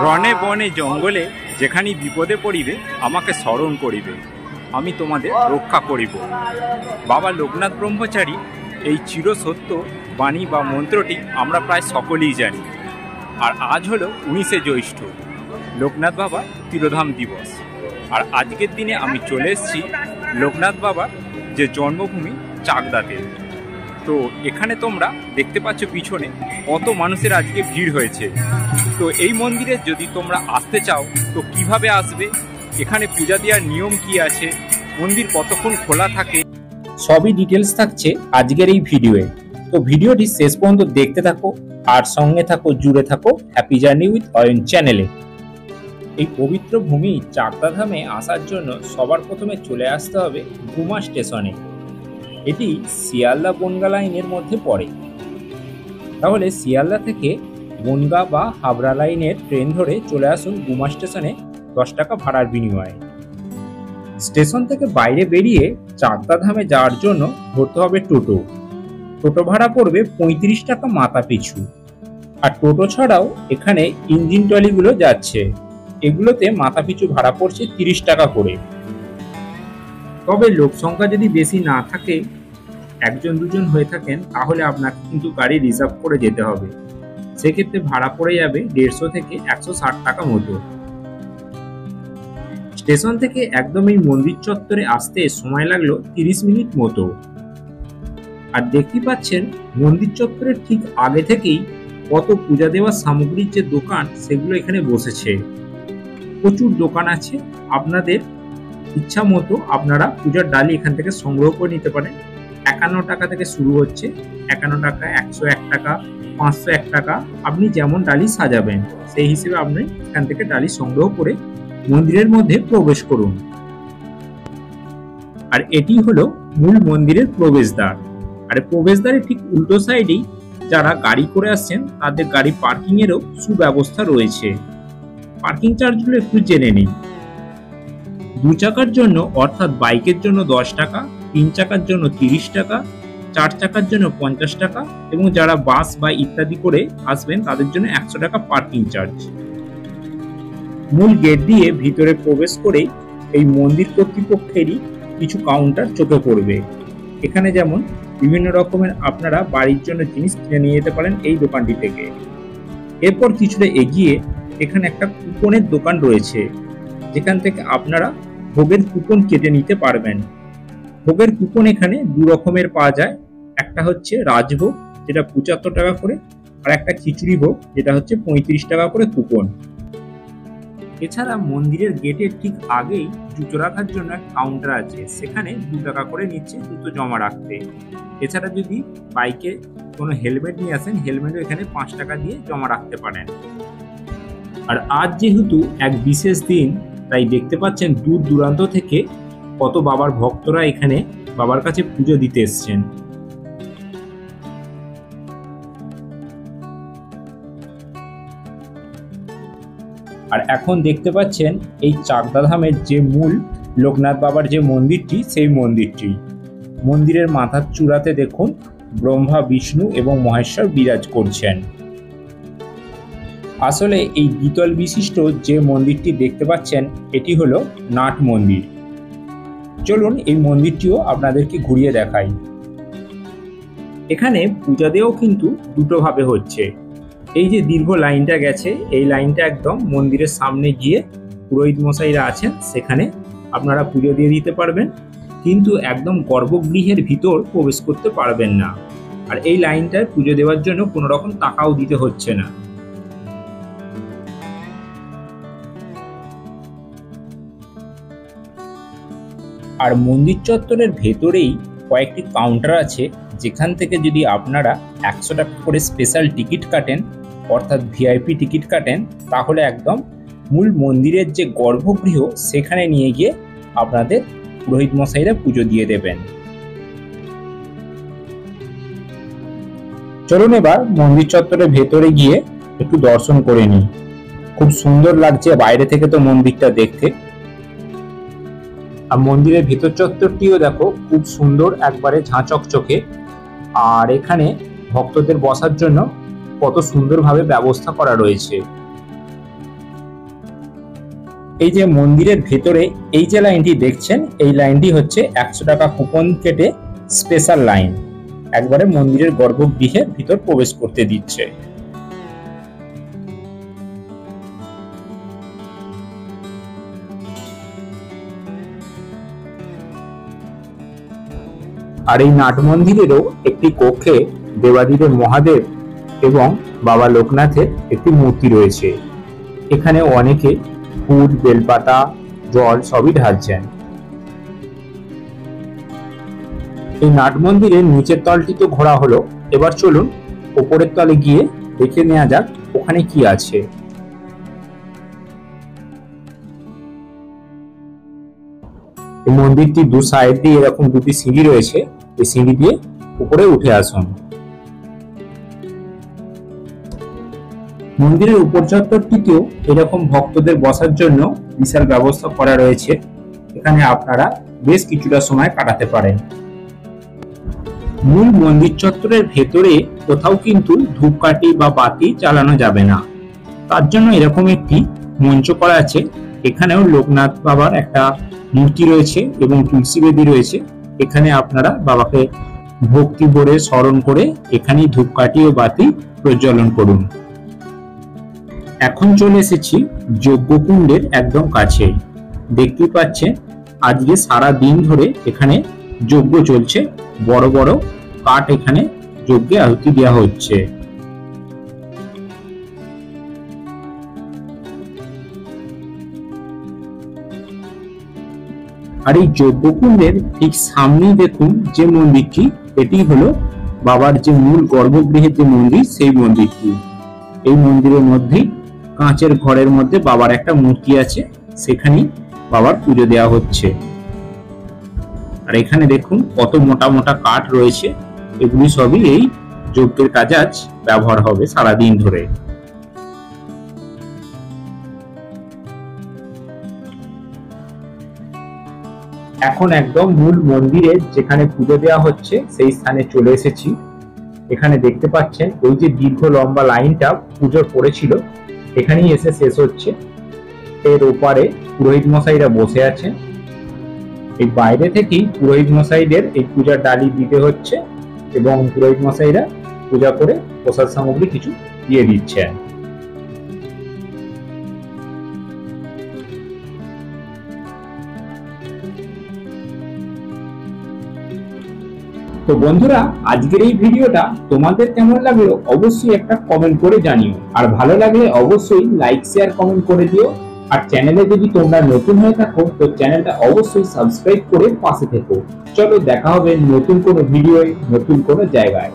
রণে বনে জঙ্গলে যেখানে বিপদে পড়িবে আমাকে স্মরণ করিবে, আমি তোমাদের রক্ষা করিব। বাবা লোকনাথ ব্রহ্মচারী এই চিরসত্য বাণী বা মন্ত্রটি আমরা প্রায় সকলেই জানি। আর আজ হলো 19শে জ্যৈষ্ঠ, লোকনাথ বাবা তিরোধাম দিবস। আর আজকের দিনে আমি চলে এসেছি লোকনাথ বাবার যে জন্মভূমি চাকদাতে। তো এখানে তোমরা দেখতে পাচ্ছ পিছনে কত মানুষের আজকে ভিড় হয়েছে। তো এই মন্দিরে যদি তোমরা আসতে চাও তো কিভাবে আসবে, এখানে পূজা দেওয়ার নিয়ম কি আছে, মন্দির কতক্ষণ খোলা থাকে, সবই ডিটেলস থাকছে আজকের এই ভিডিওয়ে। তো ভিডিওটি শেষ পর্যন্ত দেখতে থাকো আর সঙ্গে থাকো, জুড়ে থাকো হ্যাপি জার্নি উইথ অয়ন চ্যানেলে। এই পবিত্র ভূমি চাকদা ধামে আসার জন্য সবার প্রথমে চলে আসতে হবে গুমা স্টেশনে। এটি শিয়ালদা বনগাঁ লাইনের মধ্যে পড়ে। তাহলে শিয়ালদা থেকে বনগাঁ বা হাবড়া লাইনের ট্রেন ধরে চলে আসুন গুমা স্টেশনে 10 টাকা ভাড়ার বিনিময়ে। স্টেশন থেকে বাইরে বেরিয়ে চাকদা ধামে যাওয়ার জন্য ধরতে হবে টোটো। টোটো ভাড়া পড়বে 35 টাকা মাথা পিছু। আর টোটো ছাড়াও এখানে ইঞ্জিন ট্রলিগুলো যাচ্ছে, এগুলোতে মাথা পিছু ভাড়া পড়ছে 30 টাকা করে। তবে লোক সংখ্যা যদি বেশি না থাকে, 1জন 2জন হয়ে থাকেন, তাহলে আপনাকে কিন্তু গাড়ি রিজার্ভ করে যেতে হবে। সেক্ষেত্রে ভাড়া পড়ে যাবে 150 থেকে 160 টাকা মতো। স্টেশন থেকে একদম এই মন্দির চত্বরে আসতে সময় লাগলো 30 মিনিট মতো। আর দেখতে পাচ্ছেন মন্দির চত্বরের ঠিক আগে থেকেই কত পূজা দেওয়ার সামগ্রীর যে দোকান সেগুলো এখানে বসেছে। প্রচুর দোকান আছে, আপনাদের ইচ্ছা মতো আপনারা পূজার ডালি এখান থেকে সংগ্রহ করে নিতে পারেন। 51 টাকা থেকে শুরু হচ্ছে, 51 টাকা, 101 টাকা, 501 টাকা, আপনি যেমন ডালি সাজাবেন সেই হিসেবে আপনি এখান থেকে ডালি সংগ্রহ করে মন্দিরের মধ্যে প্রবেশ করুন। আর এটি হলো মূল মন্দিরের প্রবেশদ্বার। আর প্রবেশদ্বারের ঠিক উল্টো সাইডেই যারা গাড়ি করে আসছেন তাদের গাড়ি পার্কিং এরও সুব্যবস্থা রয়েছে। পার্কিং চার্জগুলো একটু জেনে নিন। 2 চাকার জন্য অর্থাৎ বাইকের জন্য 10 টাকা, 3 চাকার জন্য 30 টাকা, 4 চাকার জন্য 50 টাকা এবং যারা বাস বা ইত্যাদি করে আসবেন তাদের জন্য 100 টাকা পার্কিং চার্জ। মূল গেট দিয়ে ভিতরে প্রবেশ করে এই মন্দির কর্তৃপক্ষেরই কিছু কাউন্টার চোখে পড়বে। এখানে যেমন বিভিন্ন রকমের আপনারা বাড়ির জন্য জিনিস কিনে নিয়ে যেতে পারেন এই দোকানটি থেকে। এরপর কিছুটা এগিয়ে এখানে একটা কুপনের দোকান রয়েছে, যেখান থেকে আপনারা ভোগের কুপন কেটে নিতে পারবেন। ভোগের কুপন এখানে 2 রকমের পাওয়া যায়, একটা হচ্ছে রাজভোগ যেটা 75 টাকা করে, আর একটা খিচুড়ি ভোগ যেটা হচ্ছে 35 টাকা করে কুপন। এছাড়া মন্দিরের গেটের ঠিক আগেই জুতো রাখার জন্য এক কাউন্টার আছে, সেখানে 2 টাকা করে নিচ্ছে জুতো জমা রাখতে। এছাড়া যদি বাইকে কোনো হেলমেট নিয়ে আসেন, হেলমেটও এখানে 5 টাকা দিয়ে জমা রাখতে পারেন। আর আজ যেহেতু এক বিশেষ দিন, তাই দেখতে পাচ্ছেন দূর দূরান্ত থেকে কত বাবার ভক্তরা এখানে বাবার কাছে পুজো দিতে এসছেন। আর এখন দেখতে পাচ্ছেন এই চাকদা ধামের যে মূল লোকনাথ বাবার যে মন্দিরটি, সেই মন্দিরটি। মন্দিরের মাথার চূড়াতে দেখুন ব্রহ্মা, বিষ্ণু এবং মহেশ্বর বিরাজ করছেন। আসলে এই দ্বিতল বিশিষ্ট যে মন্দিরটি দেখতে পাচ্ছেন এটি হলো নাট মন্দির। চলুন এই মন্দিরটিও আপনাদেরকে ঘুরিয়ে দেখাই। এখানে পূজা দেওয়াও কিন্তু 2টো ভাবে হচ্ছে। এই যে দীর্ঘ লাইনটা গেছে, এই লাইনটা একদম মন্দিরের সামনে গিয়ে পুরোহিত মশাইরা আছেন, সেখানে আপনারা পুজো দিয়ে দিতে পারবেন, কিন্তু একদম গর্ভগৃহের ভিতর প্রবেশ করতে পারবেন না। আর এই লাইনটায় পুজো দেওয়ার জন্য কোনো রকম টাকাও দিতে হচ্ছে না। আর মন্দির চত্বরের ভেতরেই কয়েকটি কাউন্টার আছে, যেখান থেকে যদি আপনারা 100 টাকা করে স্পেশাল টিকিট কাটেন, অর্থাৎ ভিআইপি টিকিট কাটেন, তাহলে একদম মূল মন্দিরের যে গর্ভগৃহ সেখানে নিয়ে গিয়ে আপনাদের পুরোহিত মশাইরা পুজো দিয়ে দেবেন। চলুন এবার মন্দির চত্বরের ভেতরে গিয়ে একটু দর্শন করে নিই। খুব সুন্দর লাগছে বাইরে থেকে তো মন্দিরটা দেখতে। আর মন্দিরের ভেতর চত্বরটিও দেখো খুব সুন্দর, একবারে ঝাঁ চকচকে। আর এখানে ভক্তদের বসার জন্য কত সুন্দরভাবে ব্যবস্থা করা রয়েছে। এই যে মন্দিরের ভেতরে এই যে লাইনটি দেখছেন, এই লাইনটি হচ্ছে 100 টাকা কুপন কেটে স্পেশাল লাইন, একবারে মন্দিরের গর্ভগৃহের ভিতর প্রবেশ করতে দিচ্ছে। আর এই নাট মন্দিরেরও একটি কক্ষে দেবাদিদেব মহাদেব এবং বাবা লোকনাথের একটি মূর্তি রয়েছে। এখানে অনেকে ফুল, বেলপাতা, জল সবই ঢালছেন। এই নাট মন্দিরের নিচের তলটি তো ঘোরা হলো, এবার চলুন উপরের তলে গিয়ে দেখে নেওয়া যাক ওখানে কি আছে। এই মন্দিরটি দু সাইড দিয়ে এরকম দুটি সিঁড়ি রয়েছে, এই সিঁড়ি দিয়ে উপরে উঠে আসুন। মন্দিরের উপর চত্বরটিতেও এরকম ভক্তদের বসার জন্য বিশাল ব্যবস্থা করা রয়েছে, এখানে আপনারা বেশ কিছুটা সময় কাটাতে পারেন। মূল মন্দির চত্বরের ভেতরে কোথাও কিন্তু ধূপকাঠি বা বাতি জ্বালানো যাবে না, তার জন্য এরকম একটি মঞ্চ করা আছে। এখানেও লোকনাথ বাবার একটা মূর্তি রয়েছে এবং তুলসী বেদি রয়েছে, এখানে আপনারা বাবাকে ভক্তি ভরে স্মরণ করে এখানেই ধূপকাঠি ও বাতি প্রজ্বলন করুন। এখন চলে এসেছি যজ্ঞকুণ্ডের একদম কাছে। দেখতে পাচ্ছেন আজকে সারা দিন ধরে এখানে যজ্ঞ চলছে, বড় বড় কাঠ এখানে যজ্ঞে আহুতি দেওয়া হচ্ছে। আর এই যজ্ঞকুণ্ডের ঠিক সামনেই দেখুন যে মন্দিরটি, এটি হলো বাবার যে মূল গর্ভগৃহের যে মন্দির, সেই মন্দিরটি। এই মন্দিরের মধ্যেই কাঁচের ঘরের মধ্যে বাবার একটা মূর্তি আছে, সেখানেই বাবার পুজো দেওয়া হচ্ছে। আর এখানে দেখুন কত মোটা মোটা কাঠ রয়েছে, এগুলি সবই এই যজ্ঞের কাজে আজ ব্যবহার হবে সারাদিন ধরে। এখন একদম মূল মন্দিরে যেখানে পুজো দেওয়া হচ্ছে সেই স্থানে চলে এসেছি। এখানে দেখতে পাচ্ছেন ওই যে দীর্ঘ লম্বা লাইনটা পুজোর পড়েছিল, এখানেই এসে শেষ হচ্ছে। এর ওপারে পুরোহিত মশাইরা বসে আছেন, এই বাইরে থেকেই পুরোহিত মশাইদের এই পূজার ডালি দিতে হচ্ছে এবং পুরোহিত মশাইরা পূজা করে প্রসাদ সামগ্রী কিছু দিয়ে দিচ্ছেন। তো বন্ধুরা, আজকের এই ভিডিওটা তোমাদের কেমন লাগলো অবশ্যই একটা কমেন্ট করে জানিও, আর ভালো লাগলে অবশ্যই লাইক, শেয়ার, কমেন্ট করে দিও। আর চ্যানেলে যদি তোমরা নতুন হয়ে থাকো তো চ্যানেলটা অবশ্যই সাবস্ক্রাইব করে পাশে থেকো। চলো দেখা হবে নতুন কোনো ভিডিওয়, নতুন কোনো জায়গায়।